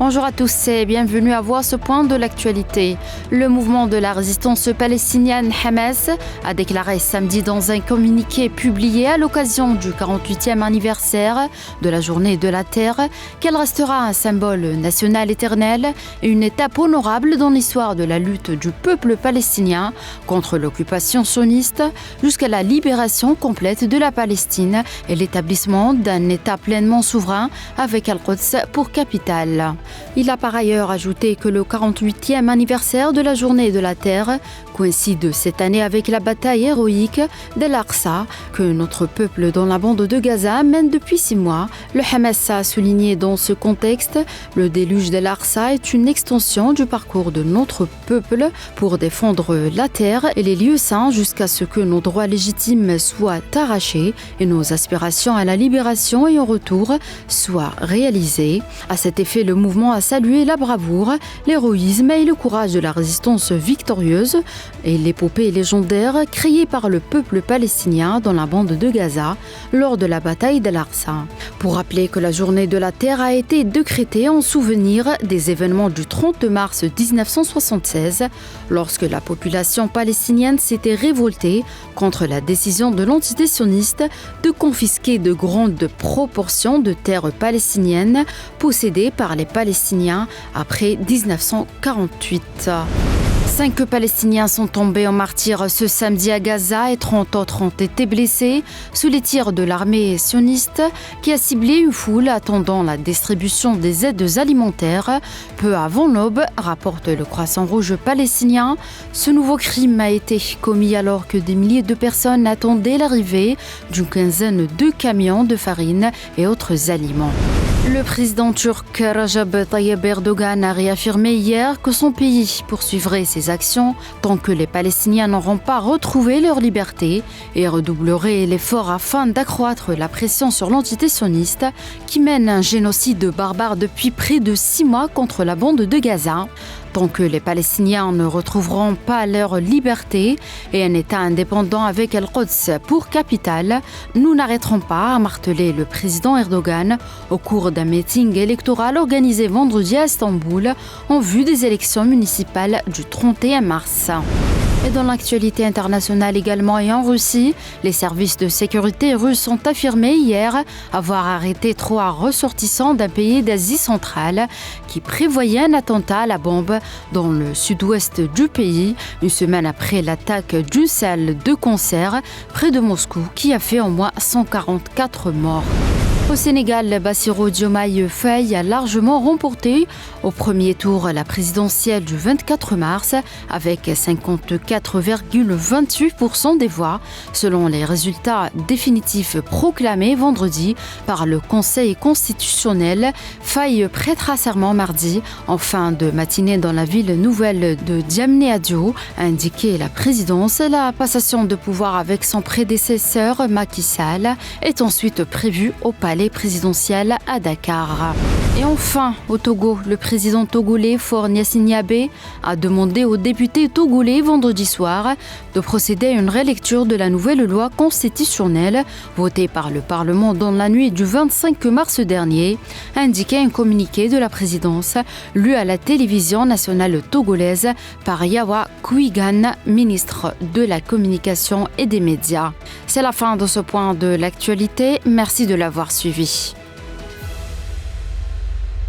Bonjour à tous et bienvenue à voir ce point de l'actualité. Le mouvement de la résistance palestinienne Hamas a déclaré samedi dans un communiqué publié à l'occasion du 48e anniversaire de la Journée de la Terre qu'elle restera un symbole national éternel et une étape honorable dans l'histoire de la lutte du peuple palestinien contre l'occupation sioniste jusqu'à la libération complète de la Palestine et l'établissement d'un État pleinement souverain avec Al-Quds pour capitale. Il a par ailleurs ajouté que le 48e anniversaire de la Journée de la Terre coïncide cette année avec la bataille héroïque d'Al-Aqsa que notre peuple dans la bande de Gaza mène depuis 6 mois. Le Hamas a souligné dans ce contexte, le déluge d'Al-Aqsa est une extension du parcours de notre peuple pour défendre la terre et les lieux saints jusqu'à ce que nos droits légitimes soient arrachés et nos aspirations à la libération et au retour soient réalisées. À cet effet, le mouvement a salué la bravoure, l'héroïsme et le courage de la résistance victorieuse et l'épopée légendaire créée par le peuple palestinien dans la bande de Gaza lors de la bataille d'Al-Aqsa. Pour rappeler que la Journée de la Terre a été décrétée en souvenir des événements du 30 mars 1976, lorsque la population palestinienne s'était révoltée contre la décision de l'entité sioniste de confisquer de grandes proportions de terres palestiniennes possédées par les Palestiniens après 1948. 5 Palestiniens sont tombés en martyrs ce samedi à Gaza et 30 autres ont été blessés sous les tirs de l'armée sioniste qui a ciblé une foule attendant la distribution des aides alimentaires peu avant l'aube, rapporte le Croissant Rouge palestinien. Ce nouveau crime a été commis alors que des milliers de personnes attendaient l'arrivée d'une quinzaine de camions de farine et autres aliments. Le président turc Recep Tayyip Erdogan a réaffirmé hier que son pays poursuivrait ses actions tant que les Palestiniens n'auront pas retrouvé leur liberté et redoublerait l'effort afin d'accroître la pression sur l'entité sioniste qui mène un génocide barbare depuis près de 6 mois contre la bande de Gaza. Tant que les Palestiniens ne retrouveront pas leur liberté et un État indépendant avec Al-Quds pour capitale, nous n'arrêterons pas, à marteler le président Erdogan au cours d'un meeting électoral organisé vendredi à Istanbul en vue des élections municipales du 31 mars. Et dans l'actualité internationale également et en Russie, les services de sécurité russes ont affirmé hier avoir arrêté 3 ressortissants d'un pays d'Asie centrale qui prévoyaient un attentat à la bombe dans le sud-ouest du pays, une semaine après l'attaque d'une salle de concert près de Moscou qui a fait au moins 144 morts. Au Sénégal, Bassirou Diomaye Faye a largement remporté au premier tour la présidentielle du 24 mars avec 54,28% des voix, selon les résultats définitifs proclamés vendredi par le Conseil constitutionnel. Faye prêtera serment mardi en fin de matinée dans la ville nouvelle de Diamniadio, a indiqué la présidence. La passation de pouvoir avec son prédécesseur Macky Sall est ensuite prévue au palais présidentiel à Dakar. Et enfin, au Togo, le président togolais Faure Gnassingbé a demandé aux députés togolais vendredi soir de procéder à une relecture de la nouvelle loi constitutionnelle votée par le Parlement dans la nuit du 25 mars dernier, a indiqué un communiqué de la présidence lu à la télévision nationale togolaise par Yawa Kouigan, ministre de la Communication et des Médias. C'est la fin de ce point de l'actualité. Merci de l'avoir suivi.